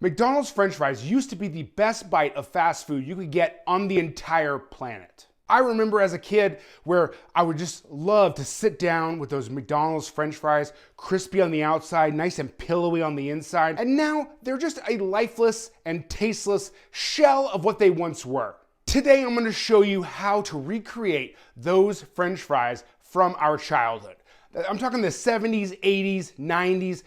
McDonald's French fries used to be the best bite of fast food you could get on the entire planet. I remember as a kid where I would just love to sit down with those McDonald's French fries, crispy on the outside, nice and pillowy on the inside, and now they're just a lifeless and tasteless shell of what they once were. Today I'm going to show you how to recreate those French fries from our childhood. I'm talking the 70s, 80s, 90s.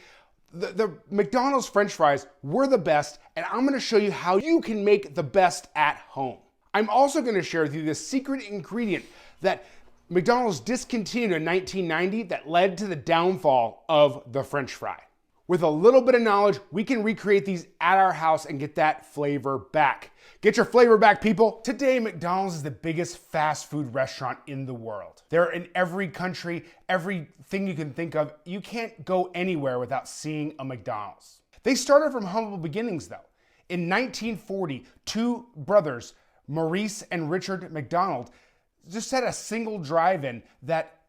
The McDonald's French fries were the best, and I'm gonna show you how you can make the best at home. I'm also gonna share with you the secret ingredient that McDonald's discontinued in 1990 that led to the downfall of the French fry. With a little bit of knowledge, we can recreate these at our house and get that flavor back. Get your flavor back, people. Today, McDonald's is the biggest fast food restaurant in the world. They're in every country, everything you can think of. You can't go anywhere without seeing a McDonald's. They started from humble beginnings though. In 1940, two brothers, Maurice and Richard McDonald, just had a single drive-in that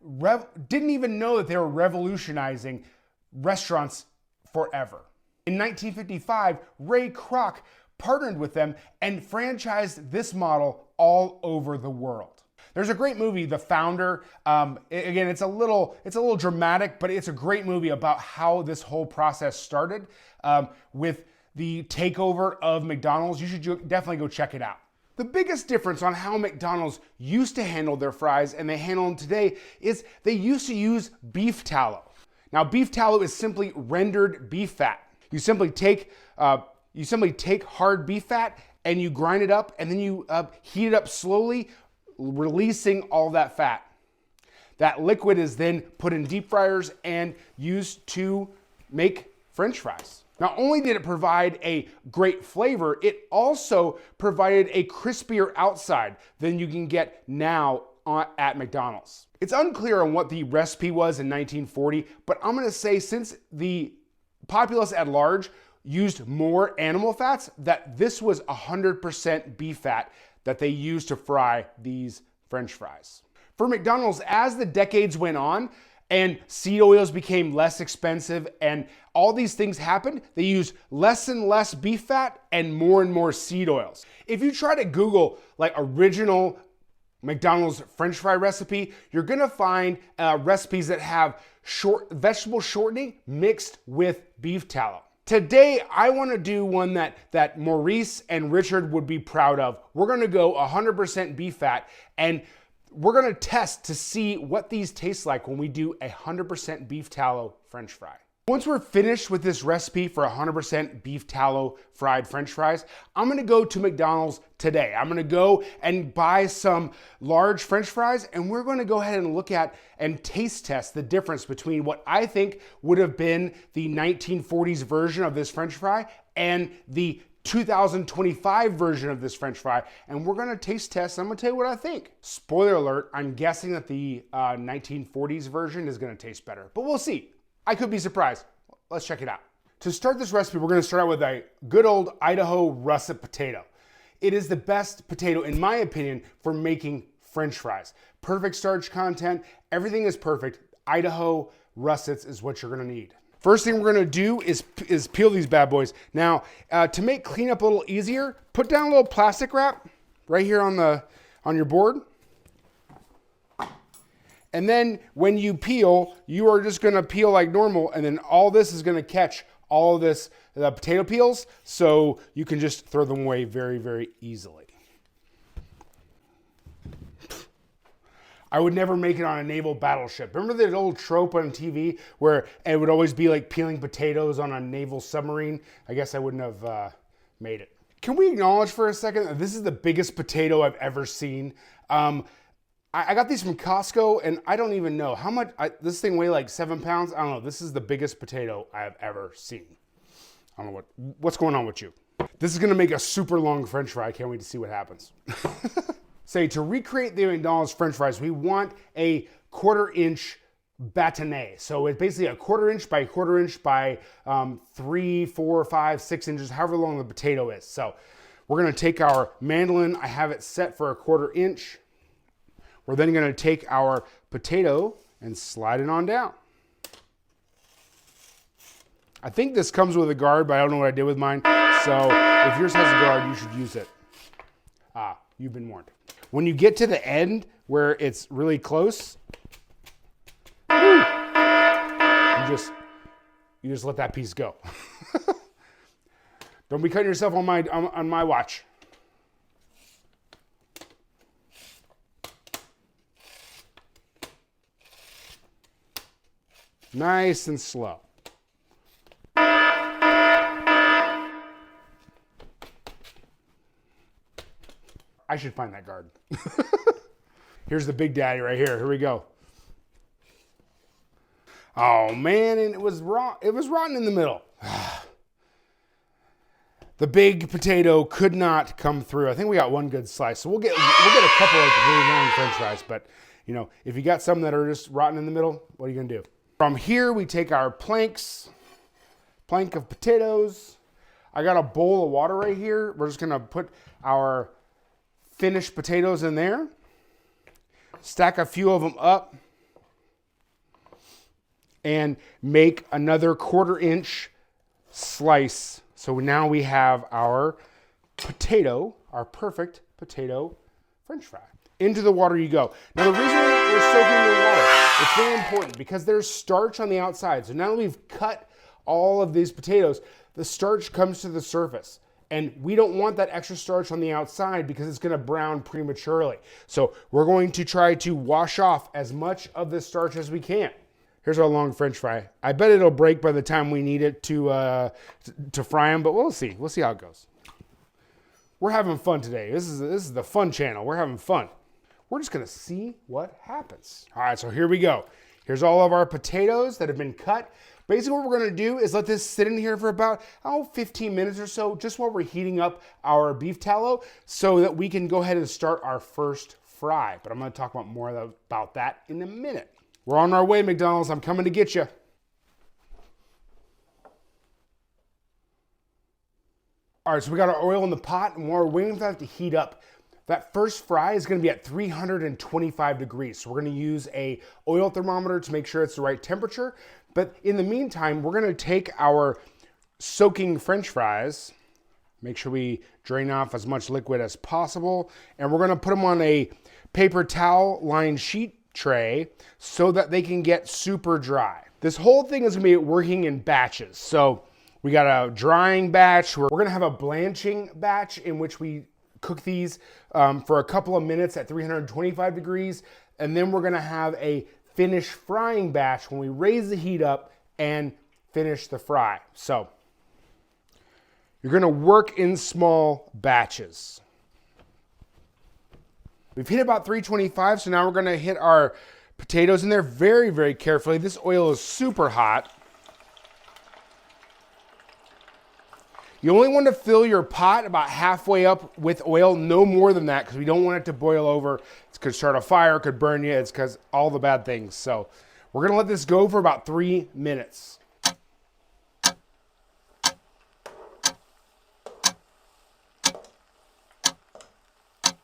didn't even know that they were revolutionizing restaurants forever. In 1955, Ray Kroc partnered with them and franchised this model all over the world. There's a great movie, The Founder. Again, it's a little dramatic, but it's a great movie about how this whole process started with the takeover of McDonald's. You should definitely go check it out. The biggest difference on how McDonald's used to handle their fries and they handle them today is they used to use beef tallow. Now, beef tallow is simply rendered beef fat. You simply take hard beef fat and you grind it up, and then you heat it up slowly, releasing all that fat. That liquid is then put in deep fryers and used to make French fries. Not only did it provide a great flavor, it also provided a crispier outside than you can get now at McDonald's. It's unclear on what the recipe was in 1940, but I'm gonna say since the populace at large used more animal fats, that this was 100% beef fat that they used to fry these French fries. For McDonald's, as the decades went on and seed oils became less expensive and all these things happened, they used less and less beef fat and more seed oils. If you try to Google like original McDonald's French fry recipe, you're gonna find recipes that have vegetable shortening mixed with beef tallow. Today, I wanna do one that Maurice and Richard would be proud of. We're gonna go 100% beef fat, and we're gonna test to see what these taste like when we do 100% beef tallow French fry. Once we're finished with this recipe for 100% beef tallow fried French fries, I'm gonna go to McDonald's today. I'm gonna go and buy some large French fries, and we're gonna go ahead and look at and taste test the difference between what I think would have been the 1940s version of this French fry and the 2025 version of this French fry, and we're gonna taste test. I'm gonna tell you what I think. Spoiler alert, I'm guessing that the 1940s version is gonna taste better, but we'll see. I could be surprised. Let's check it out. To start this recipe, we're gonna start out with a good old Idaho russet potato. It is the best potato, in my opinion, for making French fries. Perfect starch content, everything is perfect. Idaho russets is what you're gonna need. First thing we're gonna do is peel these bad boys. Now, to make cleanup a little easier, put down a little plastic wrap right here on your board. And then when you peel, you are just gonna peel like normal, and then all this is gonna catch all of the potato peels, so you can just throw them away very easily. I would never make it on a naval battleship. Remember that old trope on TV where it would always be like peeling potatoes on a naval submarine? I guess I wouldn't have made it. Can we acknowledge for a second that this is the biggest potato I've ever seen? I got these from Costco, and I don't even know how much, this thing weighed like 7 pounds. I don't know, this is the biggest potato I have ever seen. I don't know what's going on with you. This is gonna make a super long French fry. I can't wait to see what happens. Say, to recreate the McDonald's French fries, we want a 1/4 inch bâtonnet. So it's basically a 1/4 inch by 1/4 inch by 3, 4, 5, 6 inches, however long the potato is. So we're gonna take our mandolin, I have it set for a 1/4 inch. We're then gonna take our potato and slide it on down. I think this comes with a guard, but I don't know what I did with mine. So if yours has a guard, you should use it. You've been warned. When you get to the end where it's really close, you just let that piece go. Don't be cutting yourself on my watch. Nice and slow. I should find that guard. Here's the big daddy right here. Here we go. Oh man, and it was raw. It was rotten in the middle. The big potato could not come through. I think we got one good slice, so we'll get a couple of really long French fries. But you know, if you got some that are just rotten in the middle, what are you gonna do? From here, we take our plank of potatoes. I got a bowl of water right here. We're just gonna put our finished potatoes in there. Stack a few of them up and make another 1/4 inch slice. So now we have our potato, our perfect potato French fry. Into the water you go. Now the reason we're soaking the water, it's very important because there's starch on the outside. So now that we've cut all of these potatoes, the starch comes to the surface. And we don't want that extra starch on the outside because it's gonna brown prematurely. So we're going to try to wash off as much of the starch as we can. Here's our long French fry. I bet it'll break by the time we need it to fry them, but we'll see. We'll see how it goes. We're having fun today. This is the fun channel. We're having fun. We're just gonna see what happens. All right, so here we go. Here's all of our potatoes that have been cut. Basically what we're gonna do is let this sit in here for about 15 minutes or so, just while we're heating up our beef tallow so that we can go ahead and start our first fry. But I'm gonna talk more about that in a minute. We're on our way, McDonald's. I'm coming to get you. All right, so we got our oil in the pot and we're waiting for that to heat up. That first fry is gonna be at 325 degrees. So we're gonna use a oil thermometer to make sure it's the right temperature. But in the meantime, we're gonna take our soaking French fries, make sure we drain off as much liquid as possible, and we're gonna put them on a paper towel lined sheet tray so that they can get super dry. This whole thing is gonna be working in batches. So we got a drying batch, we're gonna have a blanching batch in which we cook these for a couple of minutes at 325 degrees, and then we're gonna have a finished frying batch when we raise the heat up and finish the fry. So you're gonna work in small batches. We've hit about 325, so now we're gonna hit our potatoes in there very, very carefully. This oil is super hot. You only want to fill your pot about halfway up with oil, no more than that, because we don't want it to boil over. It could start a fire, could burn you, it's because all the bad things. So we're gonna let this go for about 3 minutes.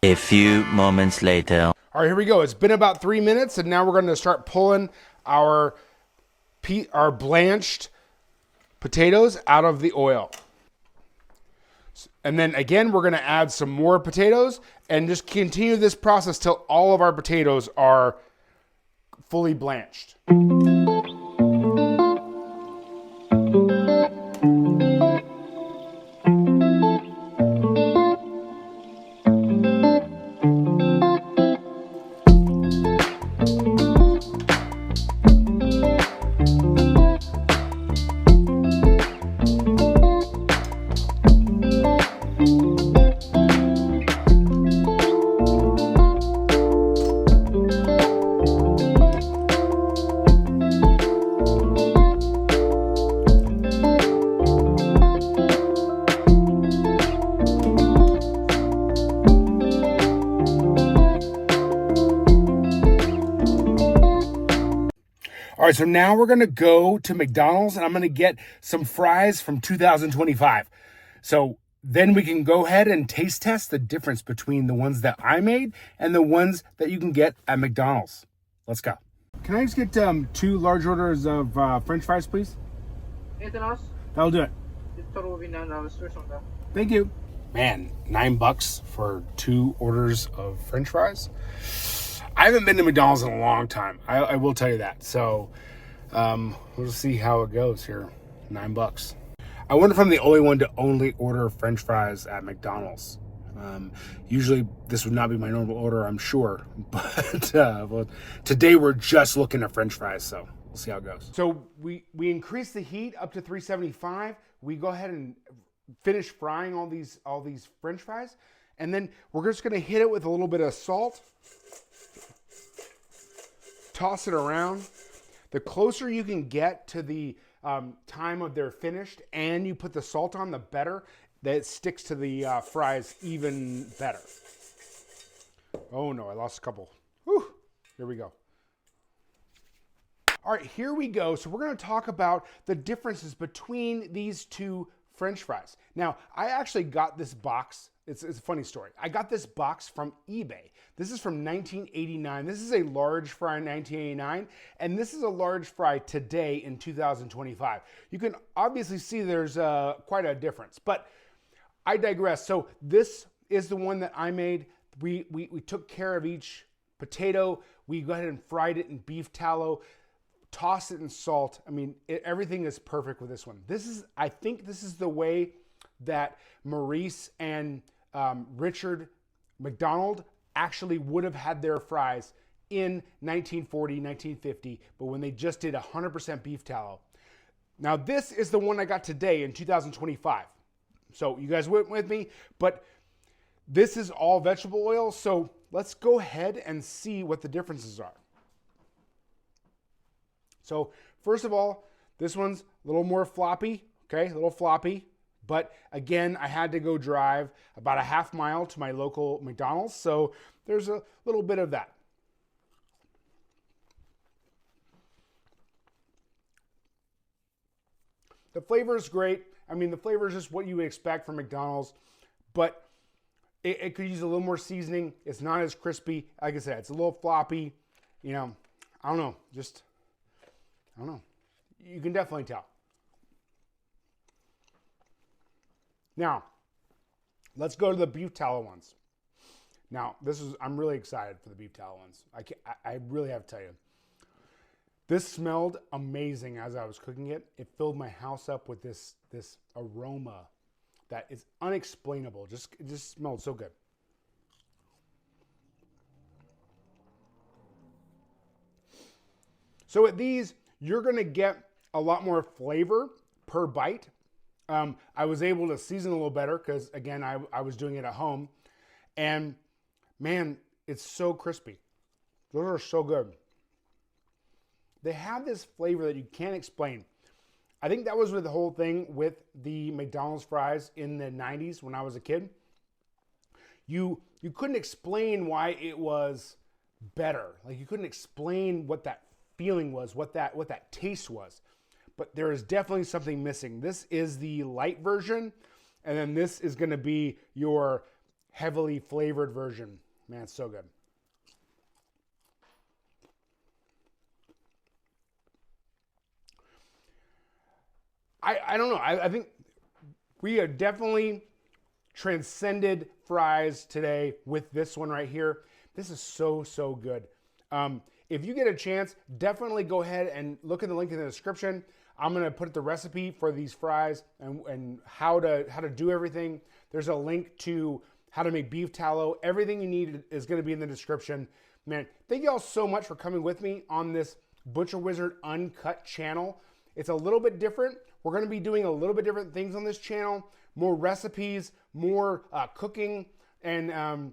A few moments later. All right, here we go. It's been about 3 minutes, and now we're gonna start pulling our blanched potatoes out of the oil. And then again, we're gonna add some more potatoes and just continue this process till all of our potatoes are fully blanched. All right, so now we're gonna go to McDonald's and I'm gonna get some fries from 2025. So then we can go ahead and taste test the difference between the ones that I made and the ones that you can get at McDonald's. Let's go. Can I just get 2 large orders of French fries, please? Anything else? That'll do it. Total will be $9 or something. Thank you. Man, $9 for 2 orders of French fries. I haven't been to McDonald's in a long time. I will tell you that. So we'll see how it goes here. $9. I wonder if I'm the only one to only order French fries at McDonald's. Usually this would not be my normal order, I'm sure. But well, today we're just looking at French fries, so we'll see how it goes. So we increase the heat up to 375. We go ahead and finish frying all these French fries, and then we're just going to hit it with a little bit of salt. Toss it around. The closer you can get to the time of they're finished, and you put the salt on, the better. That it sticks to the fries even better. Oh no, I lost a couple. Whew. Here we go. All right, here we go. So we're going to talk about the differences between these two French fries. Now, I actually got this box. It's a funny story. I got this box from eBay. This is from 1989. This is a large fry in 1989, and this is a large fry today in 2025. You can obviously see there's quite a difference, but I digress. So this is the one that I made. We took care of each potato. We go ahead and fried it in beef tallow, tossed it in salt. I mean, everything is perfect with this one. I think this is the way that Maurice and Richard McDonald actually would have had their fries in 1940, 1950, but when they just did 100% beef tallow. Now, this is the one I got today in 2025. So you guys went with me, but this is all vegetable oil. So let's go ahead and see what the differences are. So first of all, this one's a little more floppy, okay, a little floppy. But again, I had to go drive about a half mile to my local McDonald's. So there's a little bit of that. The flavor is great. I mean, the flavor is just what you would expect from McDonald's, but it could use a little more seasoning. It's not as crispy. Like I said, it's a little floppy. You know, I don't know. I don't know. You can definitely tell. Now, let's go to the beef tallow ones. Now, I'm really excited for the beef tallow ones. I really have to tell you. This smelled amazing as I was cooking it. It filled my house up with this aroma that is unexplainable. It just smelled so good. So at these, you're gonna get a lot more flavor per bite. I was able to season a little better because, again, I was doing it at home. And man, it's so crispy. Those are so good. They have this flavor that you can't explain. I think that was with the whole thing with the McDonald's fries in the 90s when I was a kid. You couldn't explain why it was better. Like, you couldn't explain what that feeling was, what that taste was. But there is definitely something missing. This is the light version, and then this is going to be your heavily flavored version. Man, it's so good. I don't know. I think we have definitely transcended fries today with this one right here. This is so, so good. If you get a chance, definitely go ahead and look at the link in the description. I'm going to put the recipe for these fries and how to do everything. There's a link to how to make beef tallow. Everything you need is going to be in the description. Man, thank you all so much for coming with me on this Butcher Wizard Uncut channel. It's a little bit different. We're going to be doing a little bit different things on this channel. More recipes, more cooking, and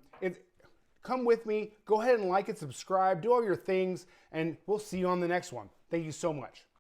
come with me. Go ahead and like and subscribe. Do all your things, and we'll see you on the next one. Thank you so much.